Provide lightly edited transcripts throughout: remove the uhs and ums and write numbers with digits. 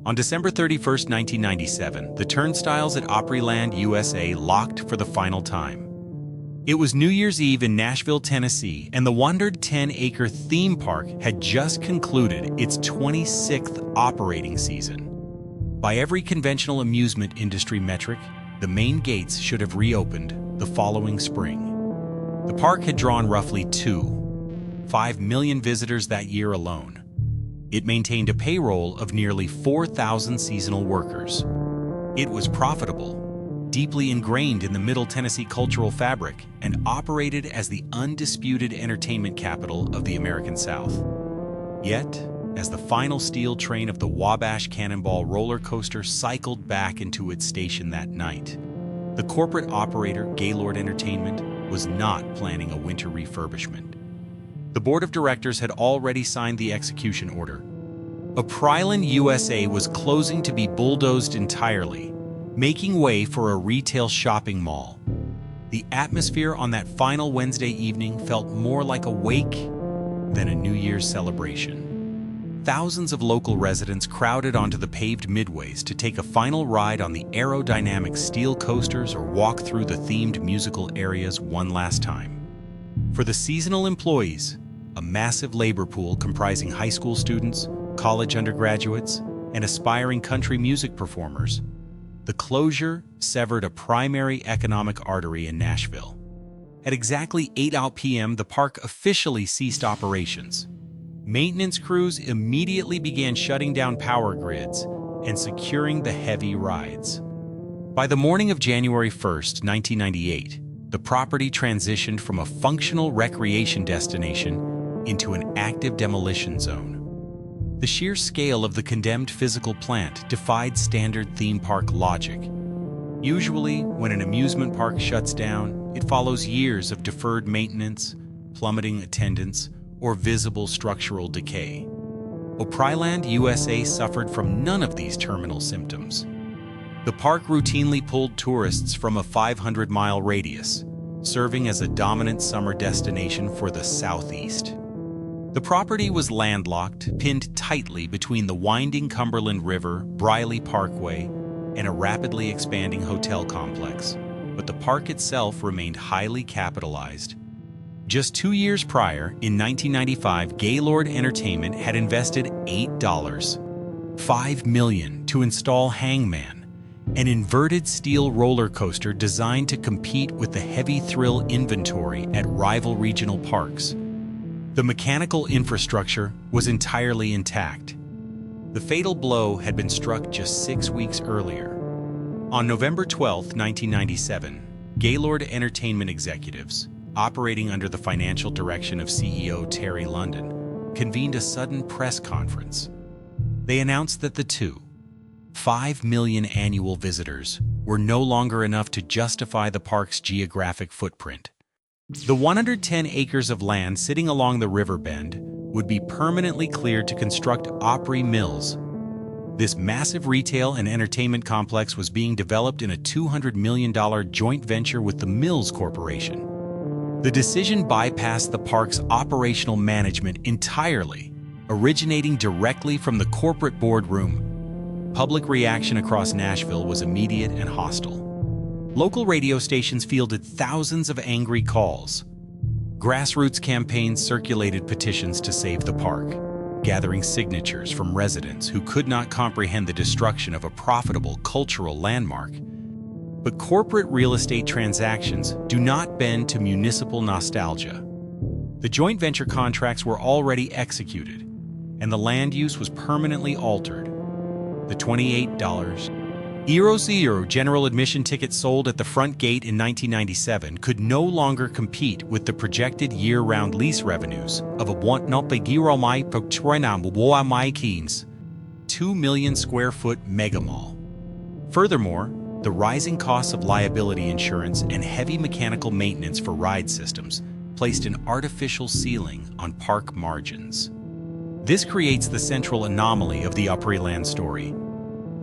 On December 31, 1997, the turnstiles at Opryland USA locked for the final time. It was New Year's Eve in Nashville, Tennessee, and the 110-acre theme park had just concluded its 26th operating season. By every conventional amusement industry metric, the main gates should have reopened the following spring. The park had drawn roughly 5 million visitors that year alone. It maintained a payroll of nearly 4,000 seasonal workers. It was profitable, deeply ingrained in the Middle Tennessee cultural fabric, and operated as the undisputed entertainment capital of the American South. Yet, as the final steel train of the Wabash Cannonball roller coaster cycled back into its station that night, the corporate operator, Gaylord Entertainment, was not planning a winter refurbishment. The board of directors had already signed the execution order. Opryland USA was closing to be bulldozed entirely, making way for a retail shopping mall. The atmosphere on that final Wednesday evening felt more like a wake than a New Year's celebration. Thousands of local residents crowded onto the paved midways to take a final ride on the aerodynamic steel coasters or walk through the themed musical areas one last time. For the seasonal employees, a massive labor pool comprising high school students, college undergraduates, and aspiring country music performers, the closure severed a primary economic artery in Nashville. At exactly 8 p.m., the park officially ceased operations. Maintenance crews immediately began shutting down power grids and securing the heavy rides. By the morning of January 1, 1998, the property transitioned from a functional recreation destination into an active demolition zone. The sheer scale of the condemned physical plant defied standard theme park logic. Usually, when an amusement park shuts down, it follows years of deferred maintenance, plummeting attendance, or visible structural decay. Opryland USA suffered from none of these terminal symptoms. The park routinely pulled tourists from a 500-mile radius, serving as a dominant summer destination for the Southeast. The property was landlocked, pinned tightly between the winding Cumberland River, Briley Parkway, and a rapidly expanding hotel complex, but the park itself remained highly capitalized. Just 2 years prior, in 1995, Gaylord Entertainment had invested $5 million to install Hangman, an inverted steel roller coaster designed to compete with the heavy thrill inventory at rival regional parks. The mechanical infrastructure was entirely intact. The fatal blow had been struck just 6 weeks earlier. On November 12, 1997, Gaylord Entertainment executives, operating under the financial direction of CEO Terry London, convened a sudden press conference. They announced that the 5 million annual visitors were no longer enough to justify the park's geographic footprint. The 110 acres of land sitting along the river bend would be permanently cleared to construct Opry Mills. This massive retail and entertainment complex was being developed in a $200 million joint venture with the Mills Corporation. The decision bypassed the park's operational management entirely, originating directly from the corporate boardroom. Public reaction across Nashville was immediate and hostile. Local radio stations fielded thousands of angry calls. Grassroots campaigns circulated petitions to save the park, gathering signatures from residents who could not comprehend the destruction of a profitable cultural landmark. But corporate real estate transactions do not bend to municipal nostalgia. The joint venture contracts were already executed, and the land use was permanently altered. The $28 general admission ticket sold at the front gate in 1997 could no longer compete with the projected year-round lease revenues of a 2 million square foot megamall. Furthermore, the rising costs of liability insurance and heavy mechanical maintenance for ride systems placed an artificial ceiling on park margins. This creates the central anomaly of the Opryland story.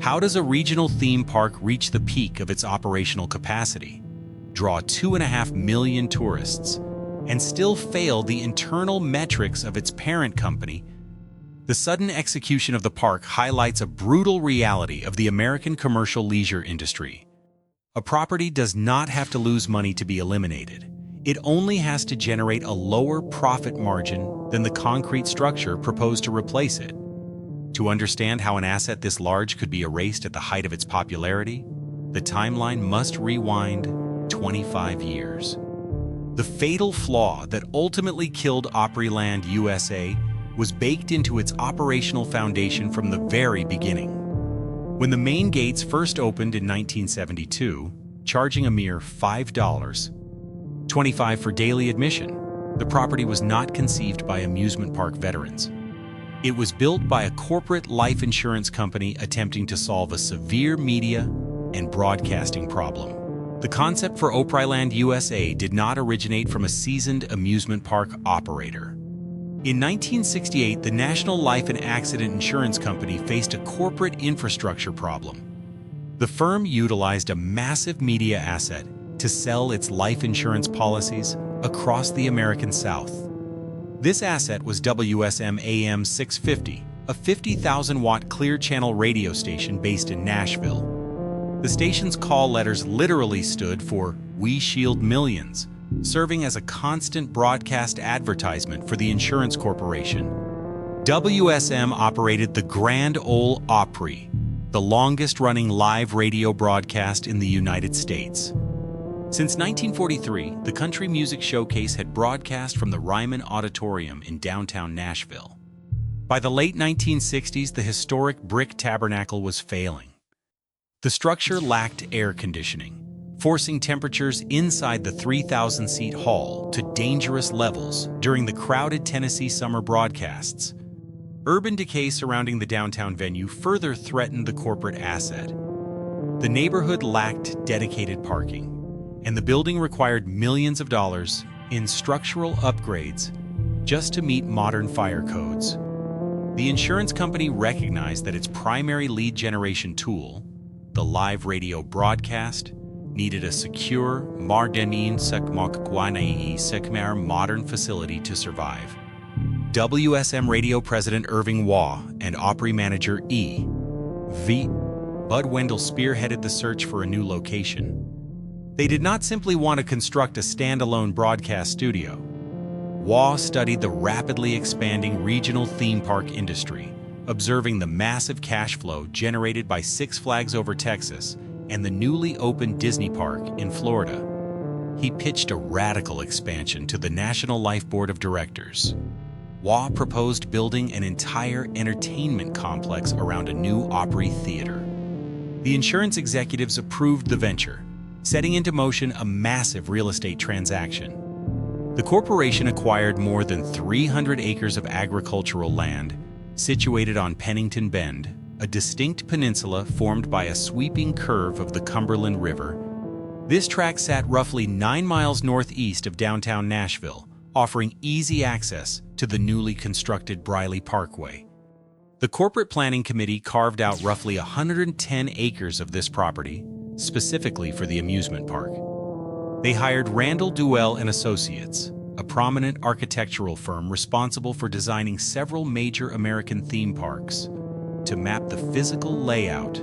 How does a regional theme park reach the peak of its operational capacity, draw 2.5 million tourists, and still fail the internal metrics of its parent company? The sudden execution of the park highlights a brutal reality of the American commercial leisure industry. A property does not have to lose money to be eliminated. It only has to generate a lower profit margin than the concrete structure proposed to replace it. To understand how an asset this large could be erased at the height of its popularity, the timeline must rewind 25 years. The fatal flaw that ultimately killed Opryland USA was baked into its operational foundation from the very beginning. When the main gates first opened in 1972, charging a mere $5.25 for daily admission, the property was not conceived by amusement park veterans. It was built by a corporate life insurance company attempting to solve a severe media and broadcasting problem. The concept for Opryland USA did not originate from a seasoned amusement park operator. In 1968, the National Life and Accident Insurance Company faced a corporate infrastructure problem. The firm utilized a massive media asset to sell its life insurance policies across the American South. This asset was WSM AM 650, a 50,000-watt clear-channel radio station based in Nashville. The station's call letters literally stood for "We Shield Millions," serving as a constant broadcast advertisement for the insurance corporation. WSM operated the Grand Ole Opry, the longest-running live radio broadcast in the United States. Since 1943, the Country Music Showcase had broadcast from the Ryman Auditorium in downtown Nashville. By the late 1960s, the historic brick tabernacle was failing. The structure lacked air conditioning, forcing temperatures inside the 3,000-seat hall to dangerous levels during the crowded Tennessee summer broadcasts. Urban decay surrounding the downtown venue further threatened the corporate asset. The neighborhood lacked dedicated parking, and the building required millions of dollars in structural upgrades just to meet modern fire codes. The insurance company recognized that its primary lead generation tool, the live radio broadcast, needed a secure, modern facility to survive. WSM radio president Irving Waugh and Opry manager E.V. Bud Wendell spearheaded the search for a new location. They did not simply want to construct a standalone broadcast studio. Waugh studied the rapidly expanding regional theme park industry, observing the massive cash flow generated by Six Flags Over Texas and the newly opened Disney Park in Florida. He pitched a radical expansion to the National Life Board of Directors. Waugh proposed building an entire entertainment complex around a new Opry theater. The insurance executives approved the venture, setting into motion a massive real estate transaction. The corporation acquired more than 300 acres of agricultural land situated on Pennington Bend, a distinct peninsula formed by a sweeping curve of the Cumberland River. This tract sat roughly 9 miles northeast of downtown Nashville, offering easy access to the newly constructed Briley Parkway. The corporate planning committee carved out roughly 110 acres of this property, specifically for the amusement park. They hired Randall Duell and Associates, a prominent architectural firm responsible for designing several major American theme parks, to map the physical layout.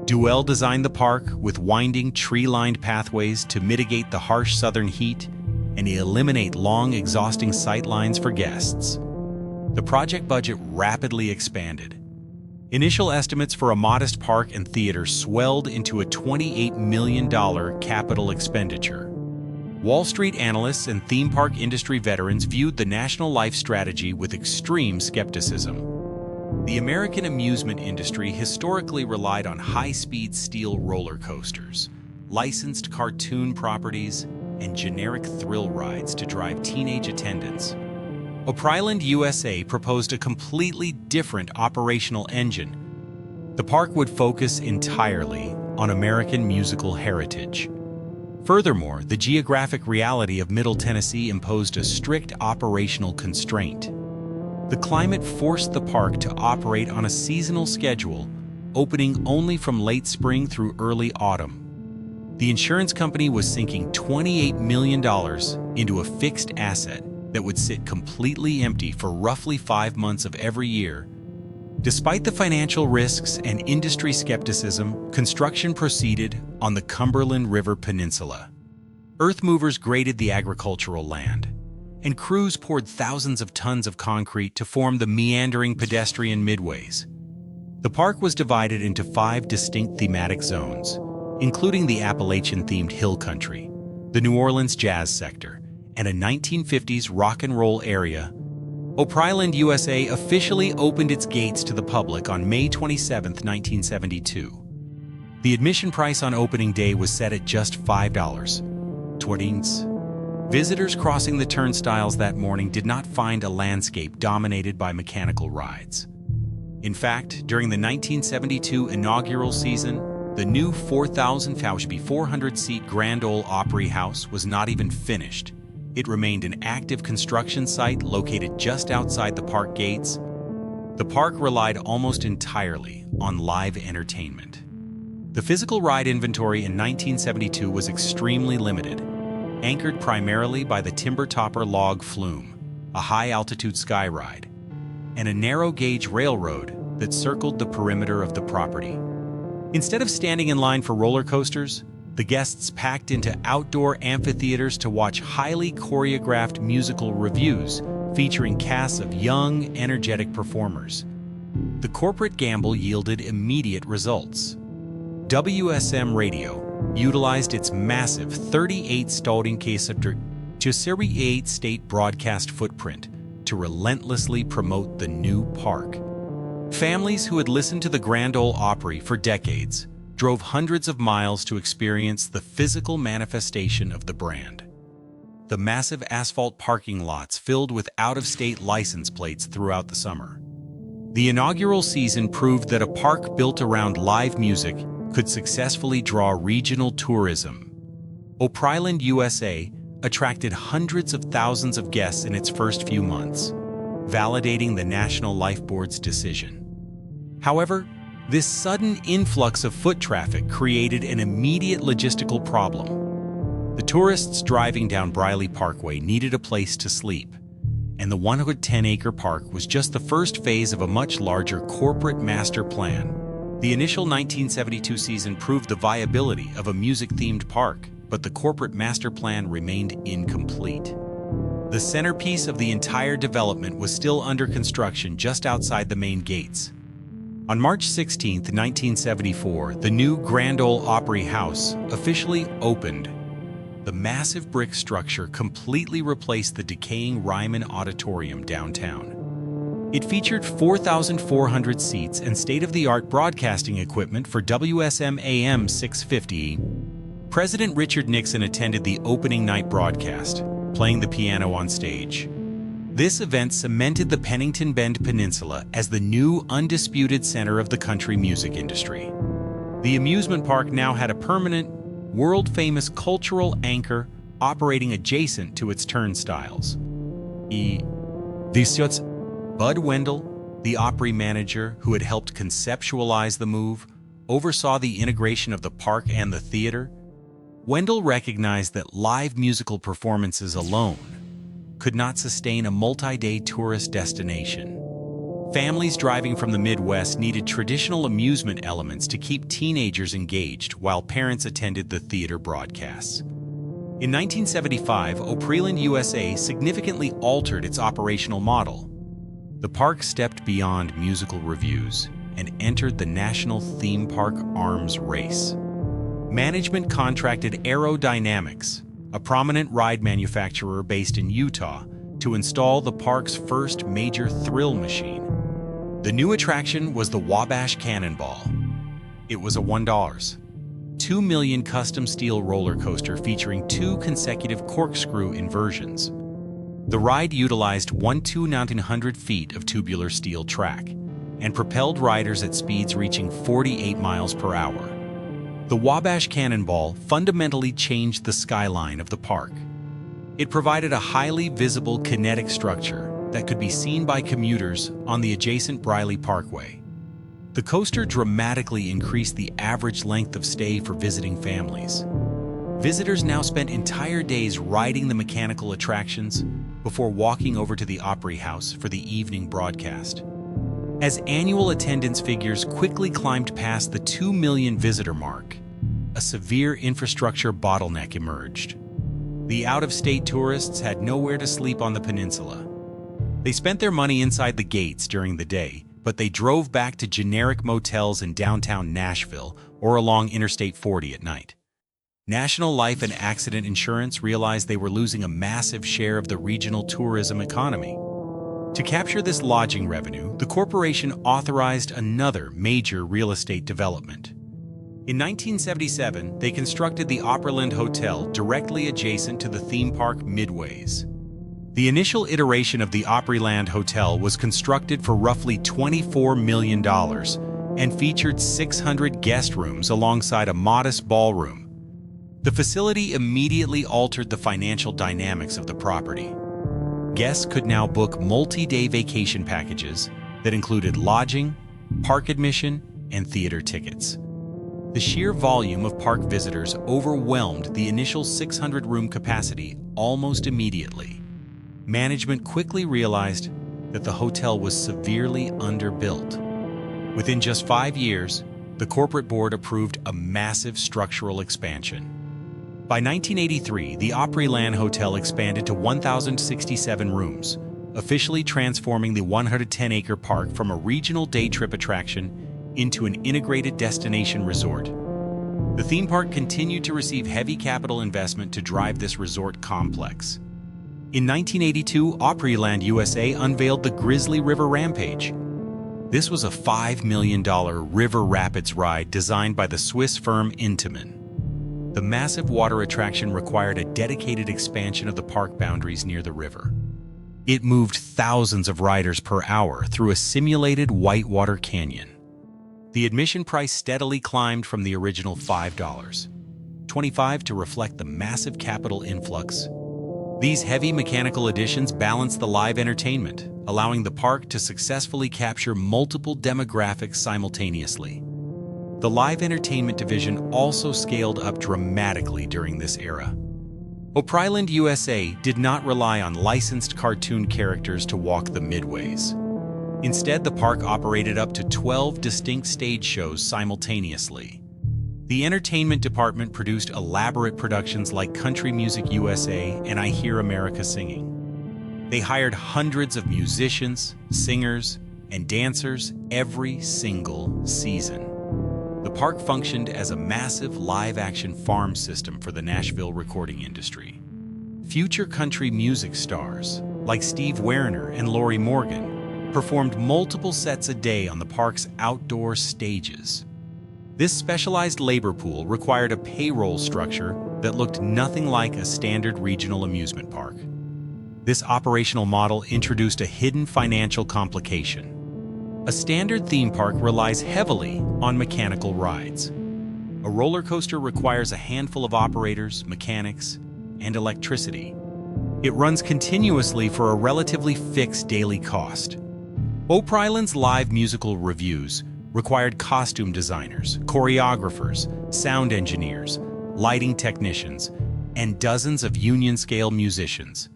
Duell designed the park with winding tree-lined pathways to mitigate the harsh southern heat and eliminate long, exhausting sight lines for guests. The project budget rapidly expanded. Initial estimates for a modest park and theater swelled into a $28 million capital expenditure. Wall Street analysts and theme park industry veterans viewed the National Life strategy with extreme skepticism. The American amusement industry historically relied on high-speed steel roller coasters, licensed cartoon properties, and generic thrill rides to drive teenage attendance. Opryland USA proposed a completely different operational engine. The park would focus entirely on American musical heritage. Furthermore, the geographic reality of Middle Tennessee imposed a strict operational constraint. The climate forced the park to operate on a seasonal schedule, opening only from late spring through early autumn. The insurance company was sinking $28 million into a fixed asset that would sit completely empty for roughly 5 months of every year. Despite the financial risks and industry skepticism, construction proceeded on the Cumberland River Peninsula. Earth movers graded the agricultural land, and crews poured thousands of tons of concrete to form the meandering pedestrian midways. The park was divided into 5 distinct thematic zones, including the Appalachian-themed hill country, the New Orleans jazz sector, and a 1950s rock and roll area. Opryland USA officially opened its gates to the public on May 27, 1972. The admission price on opening day was set at just $5. Visitors crossing the turnstiles that morning did not find a landscape dominated by mechanical rides. In fact, during the 1972 inaugural season, the new 4,400-seat Grand Ole Opry House was not even finished. It remained an active construction site located just outside the park gates. The park relied almost entirely on live entertainment. The physical ride inventory in 1972 was extremely limited, anchored primarily by the Timber Topper Log Flume, a high-altitude sky ride, and a narrow-gauge railroad that circled the perimeter of the property. Instead of standing in line for roller coasters, the guests packed into outdoor amphitheaters to watch highly choreographed musical revues featuring casts of young, energetic performers. The corporate gamble yielded immediate results. WSM Radio utilized its massive 38 state broadcast footprint to relentlessly promote the new park. Families who had listened to the Grand Ole Opry for decades drove hundreds of miles to experience the physical manifestation of the brand. The massive asphalt parking lots filled with out-of-state license plates throughout the summer. The inaugural season proved that a park built around live music could successfully draw regional tourism. Opryland USA attracted hundreds of thousands of guests in its first few months, validating the National Life Board's decision. However, this sudden influx of foot traffic created an immediate logistical problem. The tourists driving down Briley Parkway needed a place to sleep, and the 110-acre park was just the first phase of a much larger corporate master plan. The initial 1972 season proved the viability of a music-themed park, but the corporate master plan remained incomplete. The centerpiece of the entire development was still under construction just outside the main gates. On March 16, 1974, the new Grand Ole Opry House officially opened. The massive brick structure completely replaced the decaying Ryman Auditorium downtown. It featured 4,400 seats and state-of-the-art broadcasting equipment for WSM AM 650. President Richard Nixon attended the opening night broadcast, playing the piano on stage. This event cemented the Pennington Bend Peninsula as the new undisputed center of the country music industry. The amusement park now had a permanent, world-famous cultural anchor operating adjacent to its turnstiles. Bud Wendell, the Opry manager who had helped conceptualize the move, oversaw the integration of the park and the theater. Wendell recognized that live musical performances alone could not sustain a multi-day tourist destination. Families driving from the Midwest needed traditional amusement elements to keep teenagers engaged while parents attended the theater broadcasts. In 1975, Opryland USA significantly altered its operational model. The park stepped beyond musical reviews and entered the national theme park arms race. Management contracted Aerodynamics, a prominent ride manufacturer based in Utah, to install the park's first major thrill machine. The new attraction was the Wabash Cannonball. It was a $1.2 million custom steel roller coaster featuring 2 consecutive corkscrew inversions. The ride utilized 1,900 feet of tubular steel track and propelled riders at speeds reaching 48 miles per hour. The Wabash Cannonball fundamentally changed the skyline of the park. It provided a highly visible kinetic structure that could be seen by commuters on the adjacent Briley Parkway. The coaster dramatically increased the average length of stay for visiting families. Visitors now spent entire days riding the mechanical attractions before walking over to the Opry House for the evening broadcast. As annual attendance figures quickly climbed past the 2 million visitor mark, a severe infrastructure bottleneck emerged. The out-of-state tourists had nowhere to sleep on the peninsula. They spent their money inside the gates during the day, but they drove back to generic motels in downtown Nashville or along Interstate 40 at night. National Life and Accident Insurance realized they were losing a massive share of the regional tourism economy. To capture this lodging revenue, the corporation authorized another major real estate development. In 1977, they constructed the Opryland Hotel directly adjacent to the theme park Midways. The initial iteration of the Opryland Hotel was constructed for roughly $24 million and featured 600 guest rooms alongside a modest ballroom. The facility immediately altered the financial dynamics of the property. Guests could now book multi-day vacation packages that included lodging, park admission, and theater tickets. The sheer volume of park visitors overwhelmed the initial 600-room capacity almost immediately. Management quickly realized that the hotel was severely underbuilt. Within just 5 years, the corporate board approved a massive structural expansion. By 1983, the Opryland Hotel expanded to 1,067 rooms, officially transforming the 110-acre park from a regional day trip attraction into an integrated destination resort. The theme park continued to receive heavy capital investment to drive this resort complex. In 1982, Opryland USA unveiled the Grizzly River Rampage. This was a $5 million river rapids ride designed by the Swiss firm Intamin. The massive water attraction required a dedicated expansion of the park boundaries near the river. It moved thousands of riders per hour through a simulated whitewater canyon. The admission price steadily climbed from the original $5, $25 to reflect the massive capital influx. These heavy mechanical additions balanced the live entertainment, allowing the park to successfully capture multiple demographics simultaneously. The live entertainment division also scaled up dramatically during this era. Opryland USA did not rely on licensed cartoon characters to walk the midways. Instead, the park operated up to 12 distinct stage shows simultaneously. The entertainment department produced elaborate productions like Country Music USA and I Hear America Singing. They hired hundreds of musicians, singers, and dancers every single season. The park functioned as a massive live-action farm system for the Nashville recording industry. Future country music stars, like Steve Werner and Lori Morgan, performed multiple sets a day on the park's outdoor stages. This specialized labor pool required a payroll structure that looked nothing like a standard regional amusement park. This operational model introduced a hidden financial complication. A standard theme park relies heavily on mechanical rides. A roller coaster requires a handful of operators, mechanics, and electricity. It runs continuously for a relatively fixed daily cost. Opryland's live musical revues required costume designers, choreographers, sound engineers, lighting technicians, and dozens of union-scale musicians.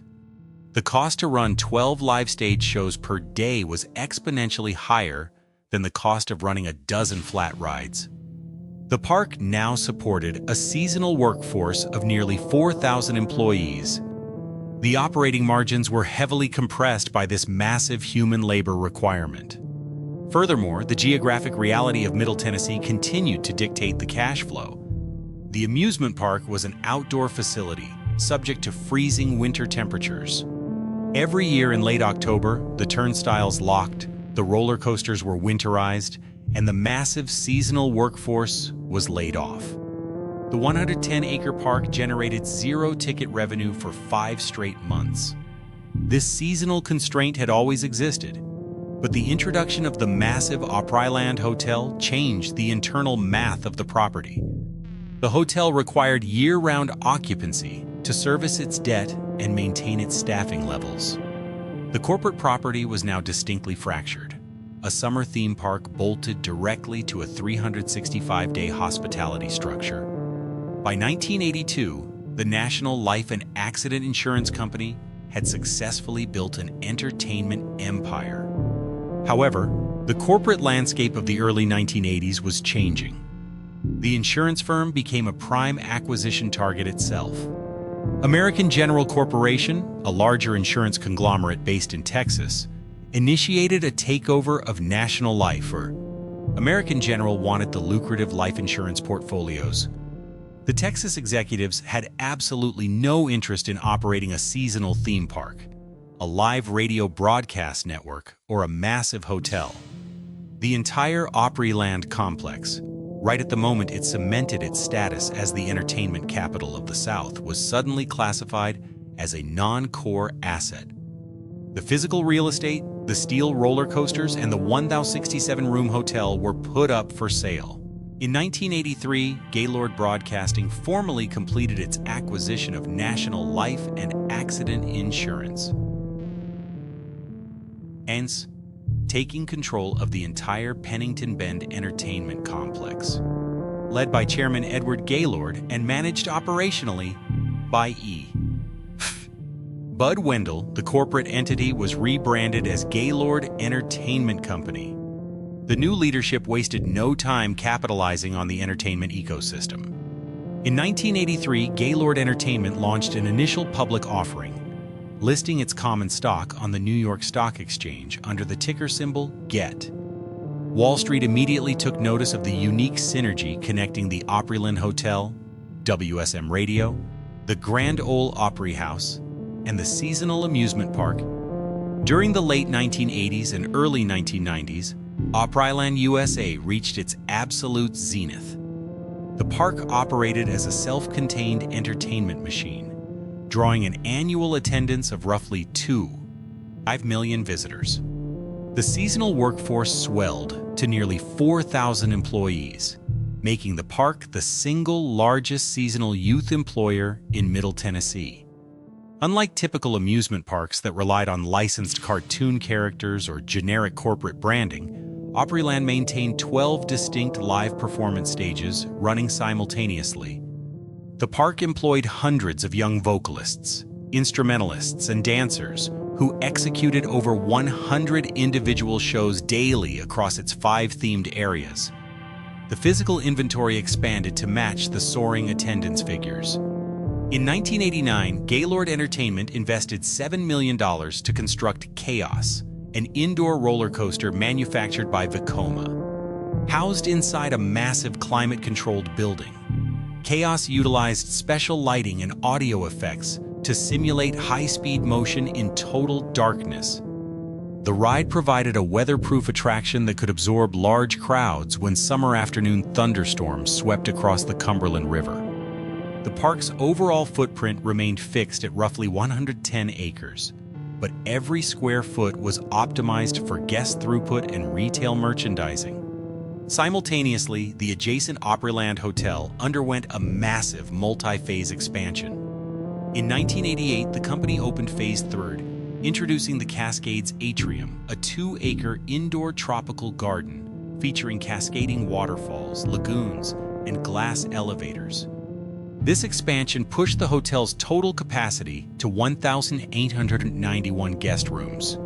The cost to run 12 live stage shows per day was exponentially higher than the cost of running a dozen flat rides. The park now supported a seasonal workforce of nearly 4,000 employees. The operating margins were heavily compressed by this massive human labor requirement. Furthermore, the geographic reality of Middle Tennessee continued to dictate the cash flow. The amusement park was an outdoor facility, subject to freezing winter temperatures. Every year in late October, the turnstiles locked, the roller coasters were winterized, and the massive seasonal workforce was laid off. The 110-acre park generated zero ticket revenue for 5 straight months. This seasonal constraint had always existed, but the introduction of the massive Opryland Hotel changed the internal math of the property. The hotel required year-round occupancy to service its debt and maintain its staffing levels. The corporate property was now distinctly fractured. A summer theme park bolted directly to a 365-day hospitality structure. By 1982, the National Life and Accident Insurance Company had successfully built an entertainment empire. However, the corporate landscape of the early 1980s was changing. The insurance firm became a prime acquisition target itself. American General Corporation, a larger insurance conglomerate based in Texas, initiated a takeover of National Life, or American General wanted the lucrative life insurance portfolios. The Texas executives had absolutely no interest in operating a seasonal theme park, a live radio broadcast network, or a massive hotel. The entire Opryland complex, right at the moment it cemented its status as the entertainment capital of the South, was suddenly classified as a non-core asset. The physical real estate, the steel roller coasters, and the 1,067-room hotel were put up for sale. In 1983, Gaylord Broadcasting formally completed its acquisition of National Life and Accident Insurance, hence taking control of the entire Pennington Bend entertainment complex. Led by Chairman Edward Gaylord and managed operationally by E. Bud Wendell, the corporate entity was rebranded as Gaylord Entertainment Company. The new leadership wasted no time capitalizing on the entertainment ecosystem. In 1983, Gaylord Entertainment launched an initial public offering, listing its common stock on the New York Stock Exchange under the ticker symbol GET. Wall Street immediately took notice of the unique synergy connecting the Opryland Hotel, WSM Radio, the Grand Ole Opry House, and the seasonal amusement park. During the late 1980s and early 1990s, Opryland USA reached its absolute zenith. The park operated as a self-contained entertainment machine, drawing an annual attendance of roughly 2.5 million visitors. The seasonal workforce swelled to nearly 4,000 employees, making the park the single largest seasonal youth employer in Middle Tennessee. Unlike typical amusement parks that relied on licensed cartoon characters or generic corporate branding, Opryland maintained 12 distinct live performance stages running simultaneously. The park employed hundreds of young vocalists, instrumentalists, and dancers who executed over 100 individual shows daily across its 5 themed areas. The physical inventory expanded to match the soaring attendance figures. In 1989, Gaylord Entertainment invested $7 million to construct Chaos, an indoor roller coaster manufactured by Vekoma. Housed inside a massive climate-controlled building, Chaos utilized special lighting and audio effects to simulate high-speed motion in total darkness. The ride provided a weatherproof attraction that could absorb large crowds when summer afternoon thunderstorms swept across the Cumberland River. The park's overall footprint remained fixed at roughly 110 acres, but every square foot was optimized for guest throughput and retail merchandising. Simultaneously, the adjacent Opryland Hotel underwent a massive multi-phase expansion. In 1988, the company opened Phase 3, introducing the Cascades Atrium, a 2-acre indoor tropical garden featuring cascading waterfalls, lagoons, and glass elevators. This expansion pushed the hotel's total capacity to 1,891 guest rooms.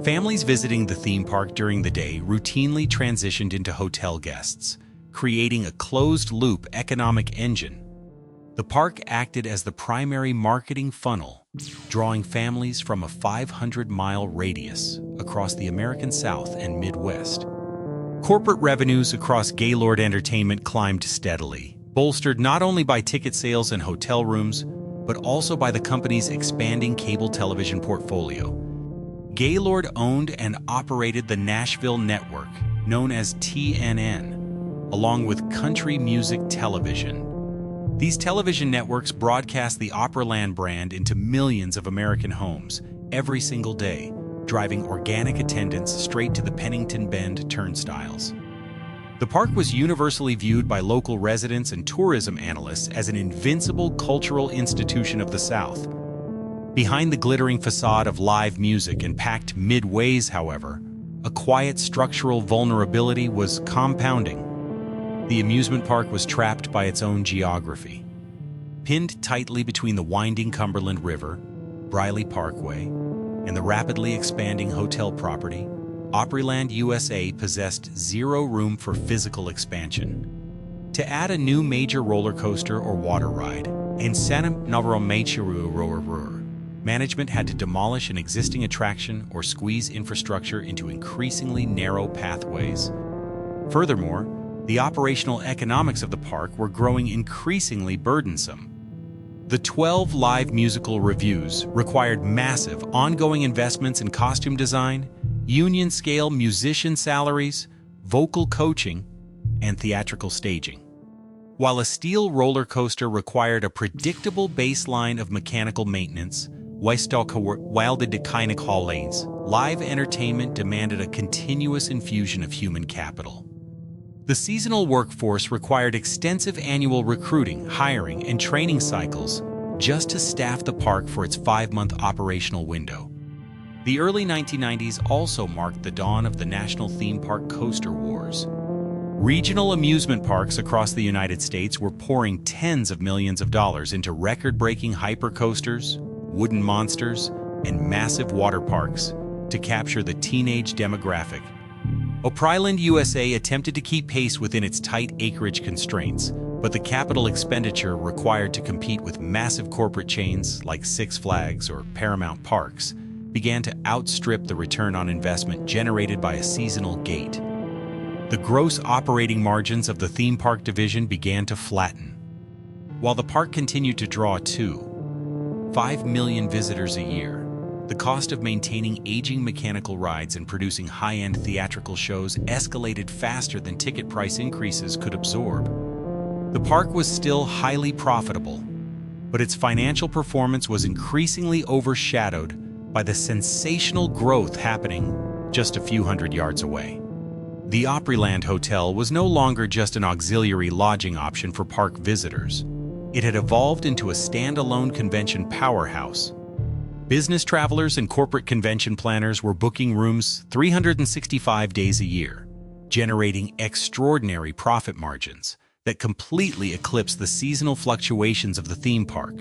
Families visiting the theme park during the day routinely transitioned into hotel guests, creating a closed-loop economic engine. The park acted as the primary marketing funnel, drawing families from a 500-mile radius across the American South and Midwest. Corporate revenues across Gaylord Entertainment climbed steadily, bolstered not only by ticket sales and hotel rooms, but also by the company's expanding cable television portfolio. Gaylord owned and operated the Nashville network, known as TNN, along with Country Music Television. These television networks broadcast the Opryland brand into millions of American homes every single day, driving organic attendance straight to the Pennington Bend turnstiles. The park was universally viewed by local residents and tourism analysts as an invincible cultural institution of the South. Behind the glittering facade of live music and packed midways, however, a quiet structural vulnerability was compounding. The amusement park was trapped by its own geography. Pinned tightly between the winding Cumberland River, Briley Parkway, and the rapidly expanding hotel property, Opryland USA possessed zero room for physical expansion. To add a new major roller coaster or water ride, management had to demolish an existing attraction or squeeze infrastructure into increasingly narrow pathways. Furthermore, the operational economics of the park were growing increasingly burdensome. The 12 live musical revues required massive, ongoing investments in costume design, union-scale musician salaries, vocal coaching, and theatrical staging. While a steel roller coaster required a predictable baseline of mechanical maintenance, live entertainment demanded a continuous infusion of human capital. The seasonal workforce required extensive annual recruiting, hiring, and training cycles just to staff the park for its 5-month operational window. The early 1990s also marked the dawn of the national theme park coaster wars. Regional amusement parks across the United States were pouring tens of millions of dollars into record-breaking hypercoasters, wooden monsters, and massive water parks to capture the teenage demographic. Opryland USA attempted to keep pace within its tight acreage constraints, but the capital expenditure required to compete with massive corporate chains like Six Flags or Paramount Parks began to outstrip the return on investment generated by a seasonal gate. The gross operating margins of the theme park division began to flatten. While the park continued to draw 5 million visitors a year, the cost of maintaining aging mechanical rides and producing high-end theatrical shows escalated faster than ticket price increases could absorb. The park was still highly profitable, but its financial performance was increasingly overshadowed by the sensational growth happening just a few hundred yards away. The Opryland Hotel was no longer just an auxiliary lodging option for park visitors. It had evolved into a standalone convention powerhouse. Business travelers and corporate convention planners were booking rooms 365 days a year, generating extraordinary profit margins that completely eclipsed the seasonal fluctuations of the theme park.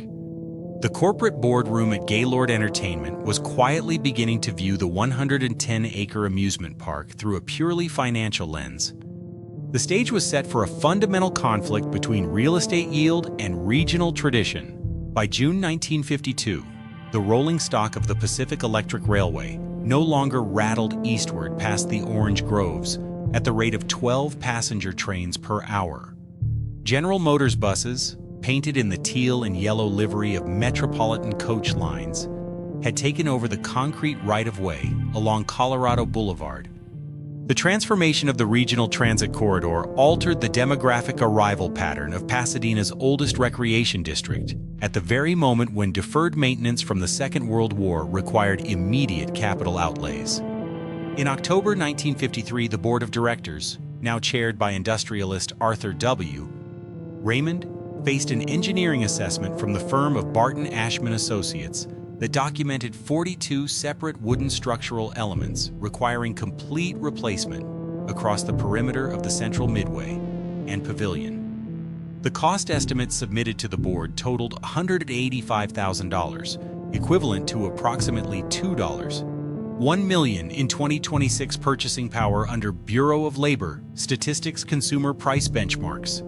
The corporate boardroom at Gaylord Entertainment was quietly beginning to view the 110-acre amusement park through a purely financial lens. The stage was set for a fundamental conflict between real estate yield and regional tradition. By June 1952, the rolling stock of the Pacific Electric Railway no longer rattled eastward past the orange groves at the rate of 12 passenger trains per hour. General Motors buses, painted in the teal and yellow livery of Metropolitan coach lines, had taken over the concrete right-of-way along Colorado Boulevard. The transformation of the regional transit corridor altered the demographic arrival pattern of Pasadena's oldest recreation district at the very moment when deferred maintenance from the Second World War required immediate capital outlays. In October 1953, the board of directors, now chaired by industrialist Arthur W. Raymond, faced an engineering assessment from the firm of Barton Ashman Associates that documented 42 separate wooden structural elements requiring complete replacement across the perimeter of the central midway and pavilion. The cost estimates submitted to the board totaled $185,000, equivalent to approximately $1 million in 2026 purchasing power under Bureau of Labor Statistics consumer price benchmarks.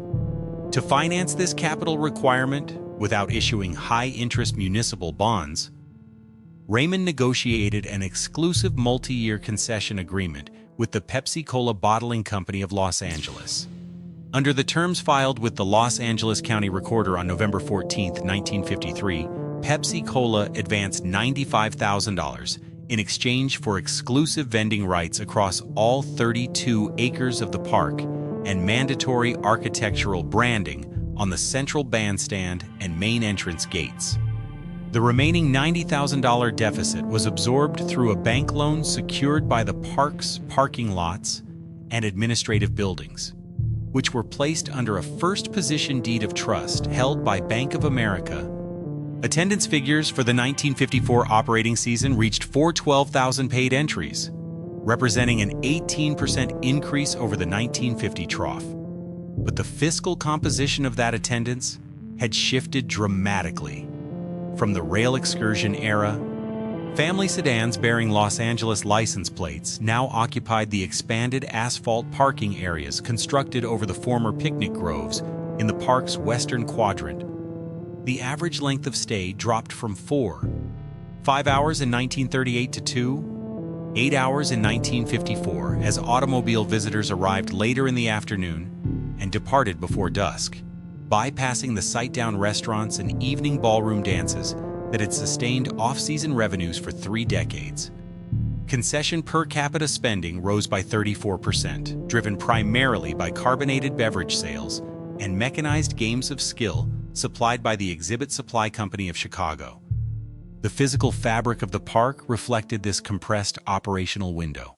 To finance this capital requirement without issuing high-interest municipal bonds, Raymond negotiated an exclusive multi-year concession agreement with the Pepsi-Cola Bottling Company of Los Angeles. Under the terms filed with the Los Angeles County Recorder on November 14, 1953, Pepsi-Cola advanced $95,000 in exchange for exclusive vending rights across all 32 acres of the park and mandatory architectural branding on the central bandstand and main entrance gates. The remaining $90,000 deficit was absorbed through a bank loan secured by the park's parking lots and administrative buildings, which were placed under a first-position deed of trust held by Bank of America. Attendance figures for the 1954 operating season reached 412,000 paid entries, representing an 18% increase over the 1950 trough. But the fiscal composition of that attendance had shifted dramatically. From the rail excursion era, family sedans bearing Los Angeles license plates now occupied the expanded asphalt parking areas constructed over the former picnic groves in the park's western quadrant. The average length of stay dropped from 5 hours in 1938 to 8 hours in 1954 as automobile visitors arrived later in the afternoon and departed before dusk, bypassing the sit-down restaurants and evening ballroom dances that had sustained off-season revenues for 3 decades. Concession per capita spending rose by 34%, driven primarily by carbonated beverage sales and mechanized games of skill supplied by the Exhibit Supply Company of Chicago. The physical fabric of the park reflected this compressed operational window.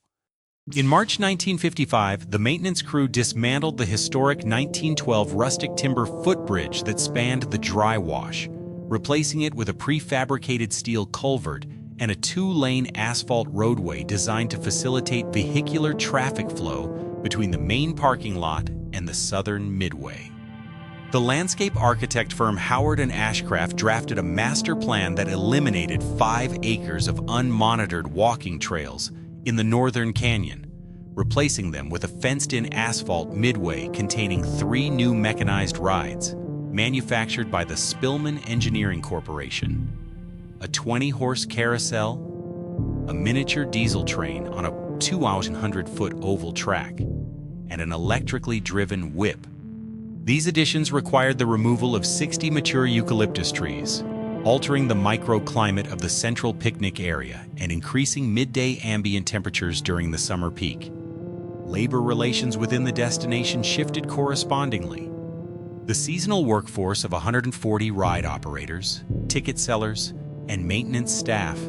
In March 1955, the maintenance crew dismantled the historic 1912 rustic timber footbridge that spanned the dry wash, replacing it with a prefabricated steel culvert and a 2-lane asphalt roadway designed to facilitate vehicular traffic flow between the main parking lot and the southern midway. The landscape architect firm Howard and Ashcraft drafted a master plan that eliminated 5 acres of unmonitored walking trails in the northern canyon, replacing them with a fenced-in asphalt midway containing 3 new mechanized rides, manufactured by the Spillman Engineering Corporation. A 20-horse carousel, a miniature diesel train on a 2,100-foot oval track, and an electrically driven whip. These additions required the removal of 60 mature eucalyptus trees, altering the microclimate of the central picnic area and increasing midday ambient temperatures during the summer peak. Labor relations within the destination shifted correspondingly. The seasonal workforce of 140 ride operators, ticket sellers, and maintenance staff,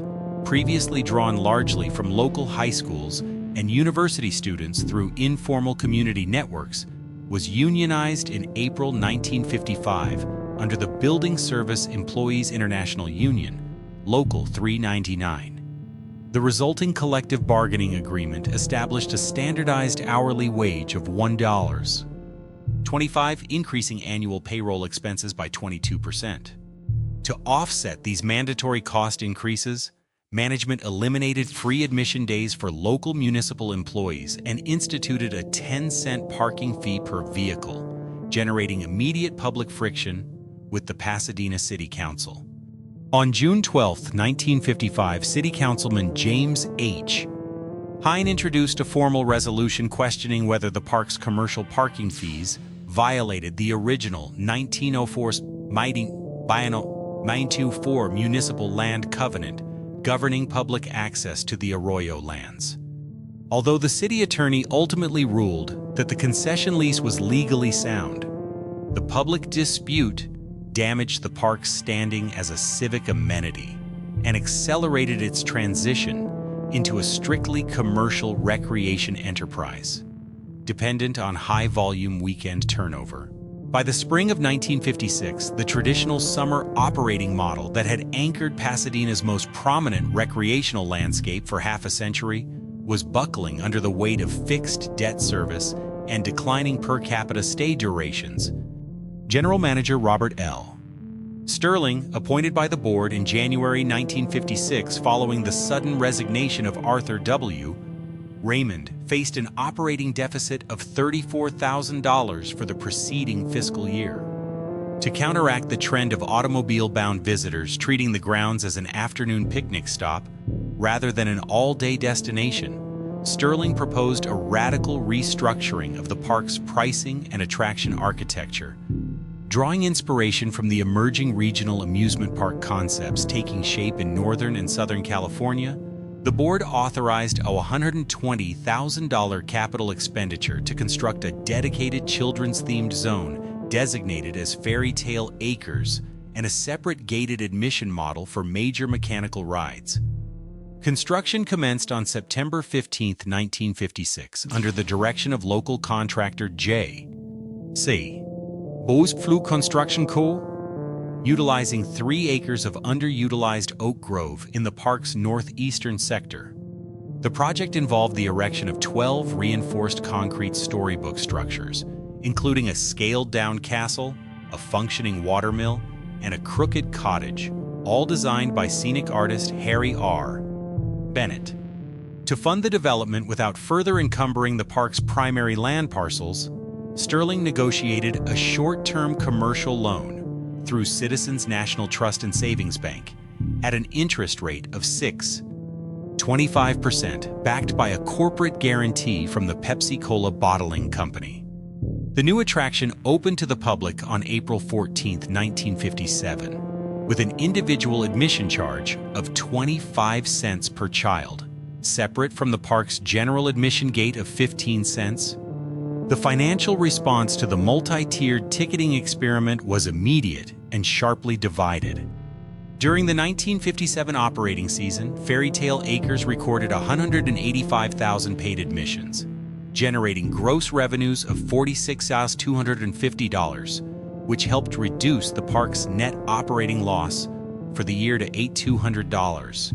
previously drawn largely from local high schools and university students through informal community networks, was unionized in April 1955 under the Building Service Employees International Union, Local 399. The resulting collective bargaining agreement established a standardized hourly wage of $1.25, increasing annual payroll expenses by 22%. To offset these mandatory cost increases, management eliminated free admission days for local municipal employees and instituted a 10-cent parking fee per vehicle, generating immediate public friction with the Pasadena City Council. On June 12, 1955, City Councilman James H. Hine introduced a formal resolution questioning whether the park's commercial parking fees violated the original 1904 Municipal Land Covenant governing public access to the Arroyo lands. Although the city attorney ultimately ruled that the concession lease was legally sound, the public dispute damaged the park's standing as a civic amenity and accelerated its transition into a strictly commercial recreation enterprise, dependent on high-volume weekend turnover. By the spring of 1956, the traditional summer operating model that had anchored Pasadena's most prominent recreational landscape for half a century was buckling under the weight of fixed debt service and declining per capita stay durations. General Manager Robert L. Sterling, appointed by the board in January 1956 following the sudden resignation of Arthur W. Raymond, faced an operating deficit of $34,000 for the preceding fiscal year. To counteract the trend of automobile-bound visitors treating the grounds as an afternoon picnic stop rather than an all-day destination, Sterling proposed a radical restructuring of the park's pricing and attraction architecture. Drawing inspiration from the emerging regional amusement park concepts taking shape in Northern and Southern California, the board authorized a $120,000 capital expenditure to construct a dedicated children's-themed zone designated as Fairy Tale Acres and a separate gated admission model for major mechanical rides. Construction commenced on September 15, 1956, under the direction of local contractor J.C. Boesflug Construction Co., utilizing 3 acres of underutilized oak grove in the park's northeastern sector. The project involved the erection of 12 reinforced concrete storybook structures, including a scaled-down castle, a functioning watermill, and a crooked cottage, all designed by scenic artist Harry R. Bennett. To fund the development without further encumbering the park's primary land parcels, Sterling negotiated a short-term commercial loan through Citizens National Trust and Savings Bank at an interest rate of 6.25%, backed by a corporate guarantee from the Pepsi-Cola Bottling Company. The new attraction opened to the public on April 14, 1957, with an individual admission charge of 25 cents per child, separate from the park's general admission gate of 15 cents. The financial response to the multi-tiered ticketing experiment was immediate and sharply divided. During the 1957 operating season, Fairy Tale Acres recorded 185,000 paid admissions, generating gross revenues of $46,250, which helped reduce the park's net operating loss for the year to $8,200.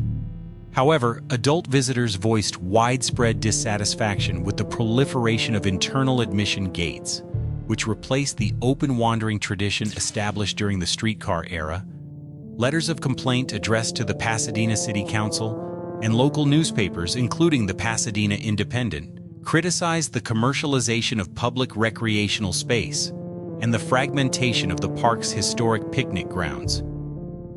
However, adult visitors voiced widespread dissatisfaction with the proliferation of internal admission gates, which replaced the open wandering tradition established during the streetcar era. Letters of complaint addressed to the Pasadena City Council and local newspapers, including the Pasadena Independent, criticized the commercialization of public recreational space and the fragmentation of the park's historic picnic grounds.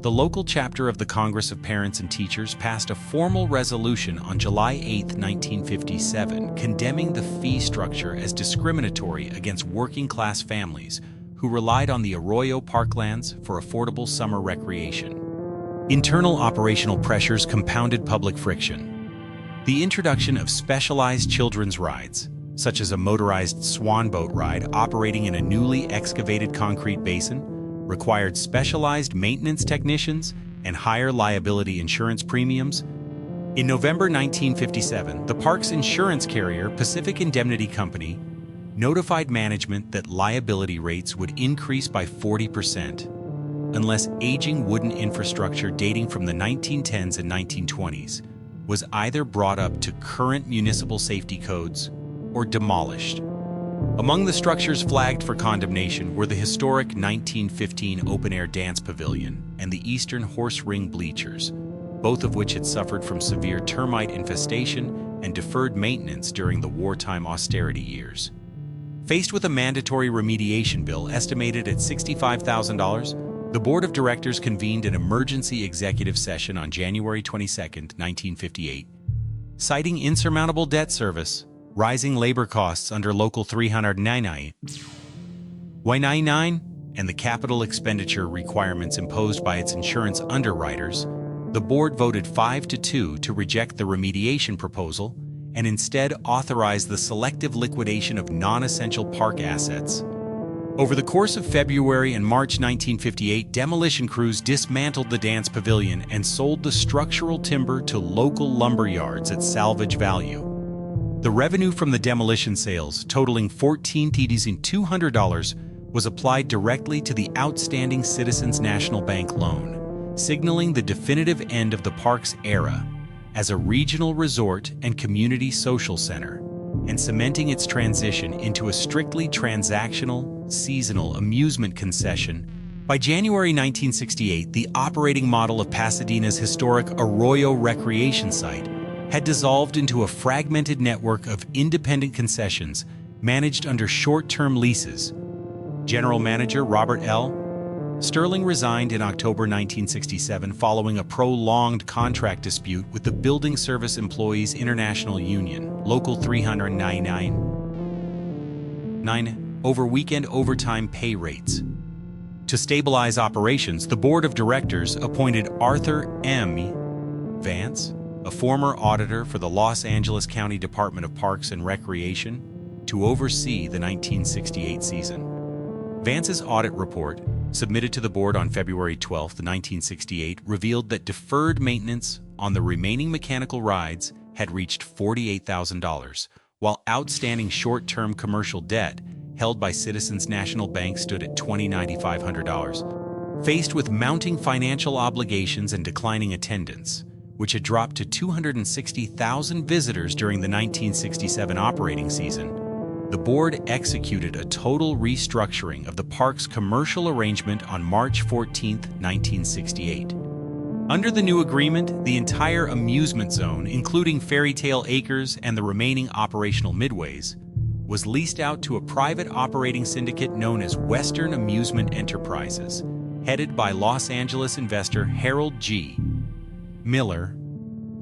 The local chapter of the Congress of Parents and Teachers passed a formal resolution on July 8, 1957, condemning the fee structure as discriminatory against working-class families who relied on the Arroyo parklands for affordable summer recreation. Internal operational pressures compounded public friction. The introduction of specialized children's rides, such as a motorized swan boat ride operating in a newly excavated concrete basin, required specialized maintenance technicians and higher liability insurance premiums. In November 1957, the park's insurance carrier, Pacific Indemnity Company, notified management that liability rates would increase by 40% unless aging wooden infrastructure dating from the 1910s and 1920s was either brought up to current municipal safety codes or demolished. Among the structures flagged for condemnation were the historic 1915 open-air dance pavilion and the eastern horse ring bleachers, both of which had suffered from severe termite infestation and deferred maintenance during the wartime austerity years. Faced with a mandatory remediation bill estimated at $65,000, the Board of Directors convened an emergency executive session on January 22, 1958, citing insurmountable debt service, rising labor costs under Local 399, and the capital expenditure requirements imposed by its insurance underwriters. The board voted 5-2 to reject the remediation proposal and instead authorized the selective liquidation of non-essential park assets. Over the course of February and March 1958, demolition crews dismantled the dance pavilion and sold the structural timber to local lumber yards at salvage value. The revenue from the demolition sales, totaling $14,200, was applied directly to the outstanding Citizens National Bank loan, signaling the definitive end of the park's era as a regional resort and community social center, and cementing its transition into a strictly transactional, seasonal amusement concession. By January 1968, the operating model of Pasadena's historic Arroyo recreation site had dissolved into a fragmented network of independent concessions managed under short-term leases. General Manager Robert L. Sterling resigned in October 1967 following a prolonged contract dispute with the Building Service Employees International Union, Local 399, over weekend overtime pay rates. To stabilize operations, the Board of Directors appointed Arthur M. Vance, a former auditor for the Los Angeles County Department of Parks and Recreation, to oversee the 1968 season. Vance's audit report, submitted to the board on February 12, 1968, revealed that deferred maintenance on the remaining mechanical rides had reached $48,000, while outstanding short-term commercial debt held by Citizens National Bank stood at $29,500. Faced with mounting financial obligations and declining attendance, which had dropped to 260,000 visitors during the 1967 operating season, The board executed a total restructuring of the park's commercial arrangement on March 14, 1968. Under the new agreement, the entire amusement zone, including Fairy Tale Acres and the remaining operational midways, was leased out to a private operating syndicate known as Western Amusement Enterprises, headed by Los Angeles investor Harold G. Miller.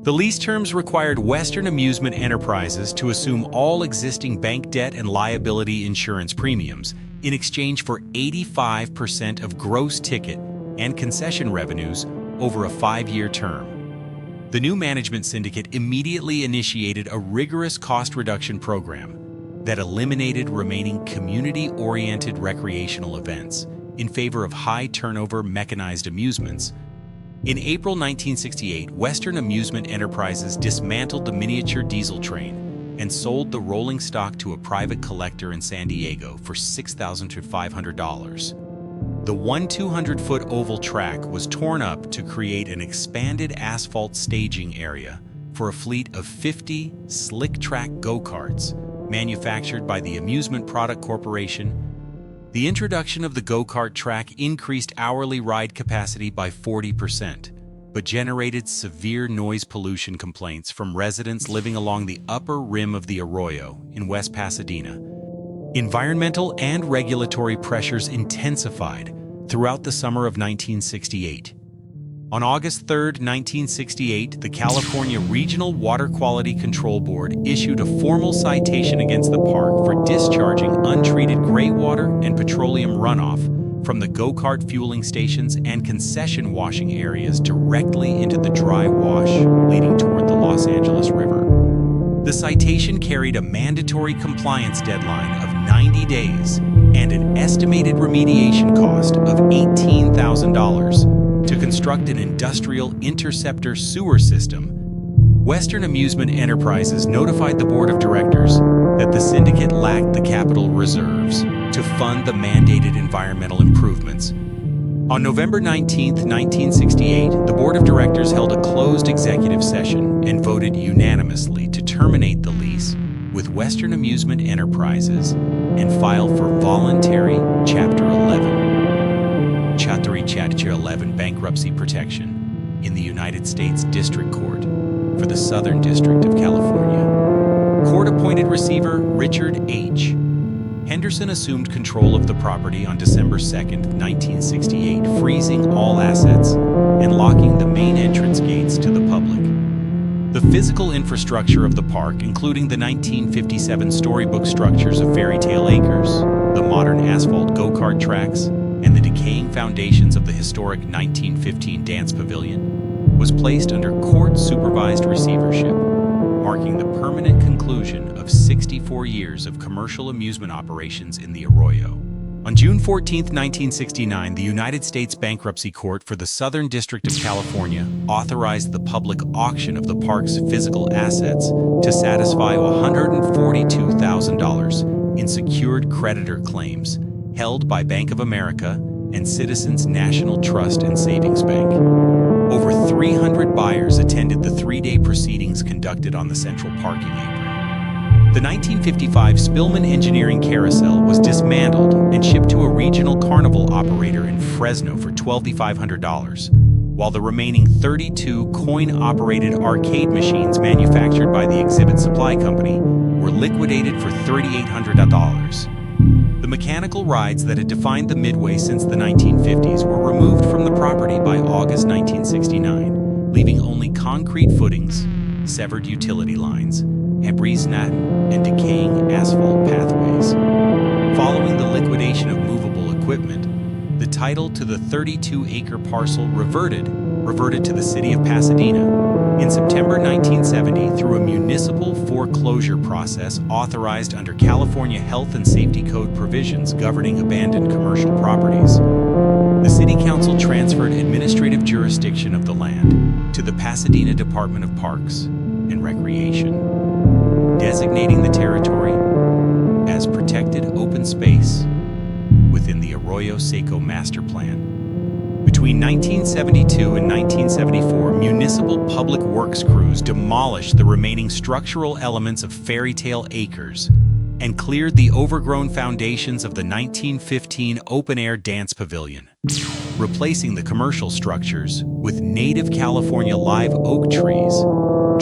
The lease terms required Western Amusement Enterprises to assume all existing bank debt and liability insurance premiums in exchange for 85% of gross ticket and concession revenues over a 5-year term. The new management syndicate immediately initiated a rigorous cost reduction program that eliminated remaining community-oriented recreational events in favor of high-turnover mechanized amusements. In April 1968, Western Amusement Enterprises dismantled the miniature diesel train and sold the rolling stock to a private collector in San Diego for $6,000 to $500. The 200-foot oval track was torn up to create an expanded asphalt staging area for a fleet of 50 slick track go-karts manufactured by the Amusement Product Corporation. The introduction of the go-kart track increased hourly ride capacity by 40%, but generated severe noise pollution complaints from residents living along the upper rim of the Arroyo in West Pasadena. Environmental and regulatory pressures intensified throughout the summer of 1968. On August 3, 1968, the California Regional Water Quality Control Board issued a formal citation against the park for discharging untreated gray water and petroleum runoff from the go-kart fueling stations and concession washing areas directly into the dry wash leading toward the Los Angeles River. The citation carried a mandatory compliance deadline of 90 days and an estimated remediation cost of $18,000 to construct an industrial interceptor sewer system. Western Amusement Enterprises notified the board of directors that the syndicate lacked the capital reserves to fund the mandated environmental improvements. On November 19, 1968, the board of directors held a closed executive session and voted unanimously to terminate the lease with Western Amusement Enterprises and file for voluntary Chapter 11 bankruptcy protection in the United States District Court for the Southern District of California. Court-appointed receiver Richard H. Henderson assumed control of the property on December 2, 1968, freezing all assets and locking the main entrance gates to the public. The physical infrastructure of the park, including the 1957 storybook structures of Fairy Tale Acres, the modern asphalt go-kart tracks, and the decaying foundations of the historic 1915 dance pavilion, was placed under court-supervised receivership, marking the permanent conclusion of 64 years of commercial amusement operations in the Arroyo. On June 14, 1969, the United States Bankruptcy Court for the Southern District of California authorized the public auction of the park's physical assets to satisfy $142,000 in secured creditor claims held by Bank of America and Citizens National Trust and Savings Bank. Over 300 buyers attended the 3-day proceedings conducted on the central parking apron. The 1955 Spillman Engineering Carousel was dismantled and shipped to a regional carnival operator in Fresno for $2,500, while the remaining 32 coin-operated arcade machines manufactured by the Exhibit Supply Company were liquidated for $3,800. The mechanical rides that had defined the Midway since the 1950s were removed from the property by August 1969, leaving only concrete footings, severed utility lines, Hebrides-Natten, and decaying asphalt pathways. Following the liquidation of movable equipment, the title to the 32-acre parcel reverted to the city of Pasadena in September 1970 through a municipal foreclosure process authorized under California Health and Safety Code provisions governing abandoned commercial properties. The City Council transferred administrative jurisdiction of the land to the Pasadena Department of Parks and Recreation, designating the territory as protected open space within the Arroyo Seco Master Plan. Between 1972 and 1974, municipal public works crews demolished the remaining structural elements of Fairy Tale Acres and cleared the overgrown foundations of the 1915 open-air dance pavilion, replacing the commercial structures with native California live oak trees,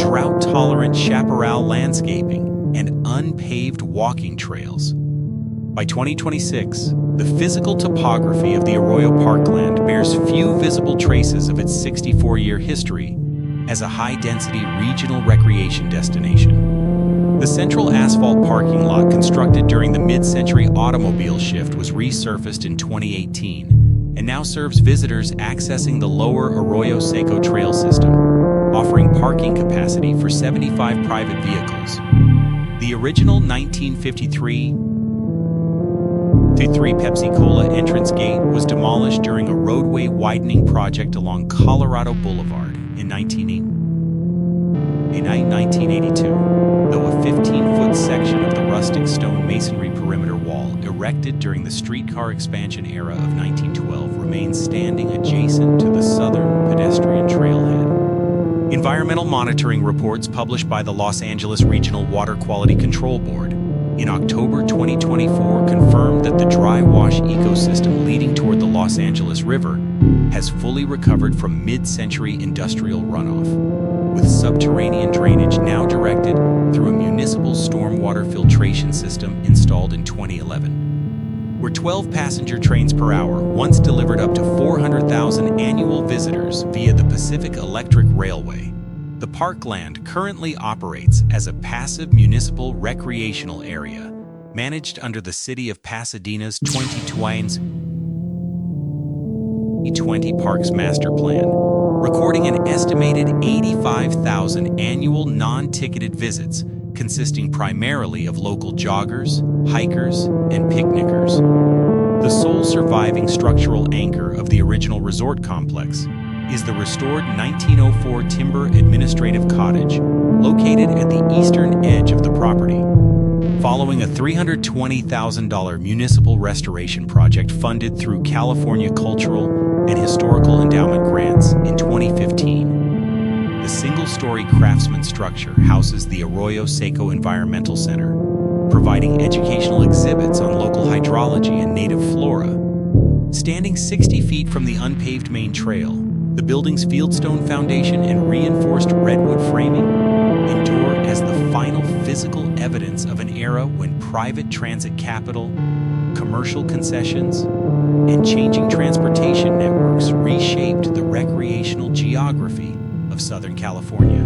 drought-tolerant chaparral landscaping, and unpaved walking trails. By 2026, the physical topography of the Arroyo Parkland bears few visible traces of its 64-year history as a high-density regional recreation destination. The central asphalt parking lot constructed during the mid-century automobile shift was resurfaced in 2018 and now serves visitors accessing the lower Arroyo Seco trail system, offering parking capacity for 75 private vehicles. The original 1953 Pepsi-Cola entrance gate was demolished during a roadway widening project along Colorado Boulevard in 1982, though a 15-foot section of the rustic stone masonry perimeter wall erected during the streetcar expansion era of 1912 remains standing adjacent to the southern pedestrian trailhead. Environmental monitoring reports published by the Los Angeles Regional Water Quality Control Board in October 2024 confirmed that the dry wash ecosystem leading toward the Los Angeles River has fully recovered from mid-century industrial runoff, with subterranean drainage now directed through a municipal stormwater filtration system installed in 2011. Where 12 passenger trains per hour once delivered up to 400,000 annual visitors via the Pacific Electric Railway, the parkland currently operates as a passive municipal recreational area managed under the City of Pasadena's 2020 Parks Master Plan, recording an estimated 85,000 annual non-ticketed visits consisting primarily of local joggers, hikers, and picnickers. The sole surviving structural anchor of the original resort complex is the restored 1904 timber administrative cottage located at the eastern edge of the property. Following a $320,000 municipal restoration project funded through California Cultural and Historical Endowment grants in 2015, the single-story craftsman structure houses the Arroyo Seco Environmental Center, providing educational exhibits on local hydrology and native flora. Standing 60 feet from the unpaved main trail, the building's fieldstone foundation and reinforced redwood framing endure as the final physical evidence of an era when private transit capital, commercial concessions, and changing transportation networks reshaped the recreational geography of Southern California.